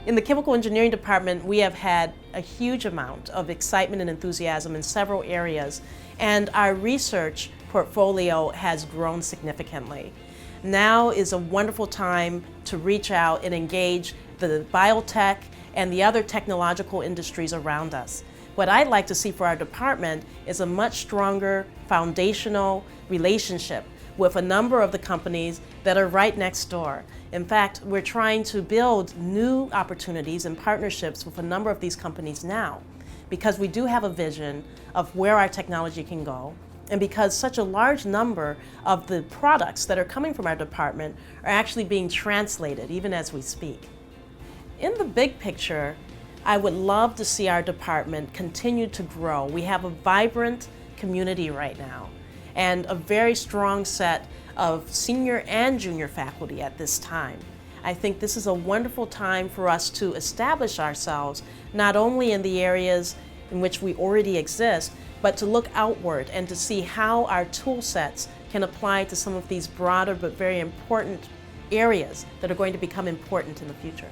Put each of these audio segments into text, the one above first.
In the chemical engineering department, we have had a huge amount of excitement and enthusiasm in several areas, and our research portfolio has grown significantly. Now is a wonderful time to reach out and engage the biotech and the other technological industries around us. What I'd like to see for our department is a much stronger foundational relationship with a number of the companies that are right next door. In fact, we're trying to build new opportunities and partnerships with a number of these companies now, because we do have a vision of where our technology can go, and because such a large number of the products that are coming from our department are actually being translated even as we speak. In the big picture, I would love to see our department continue to grow. We have a vibrant community right now and a very strong set of senior and junior faculty at this time. I think this is a wonderful time for us to establish ourselves not only in the areas in which we already exist, but to look outward and to see how our tool sets can apply to some of these broader but very important areas that are going to become important in the future.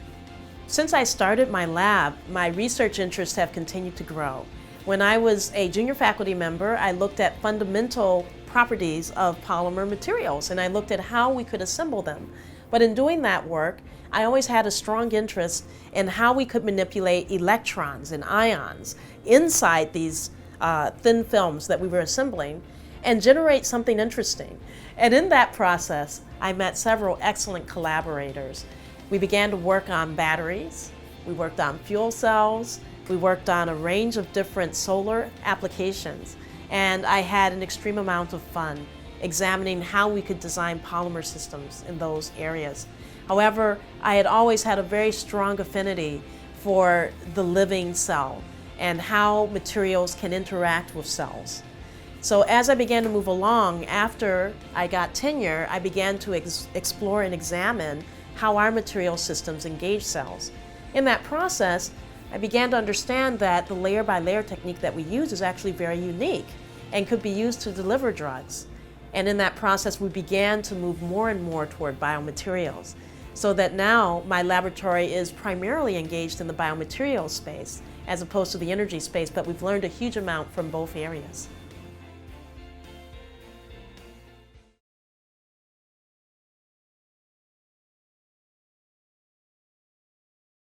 Since I started my lab, my research interests have continued to grow. When I was a junior faculty member, I looked at fundamental properties of polymer materials, and I looked at how we could assemble them. But in doing that work, I always had a strong interest in how we could manipulate electrons and ions inside these thin films that we were assembling and generate something interesting. And in that process, I met several excellent collaborators. We began to work on batteries, we worked on fuel cells, we worked on a range of different solar applications, and I had an extreme amount of fun examining how we could design polymer systems in those areas. However, I had always had a very strong affinity for the living cell and how materials can interact with cells. So as I began to move along, after I got tenure, I began to explore and examine how our material systems engage cells. In that process, I began to understand that the layer-by-layer technique that we use is actually very unique and could be used to deliver drugs. And in that process, we began to move more and more toward biomaterials, so that now my laboratory is primarily engaged in the biomaterials space as opposed to the energy space, but we've learned a huge amount from both areas.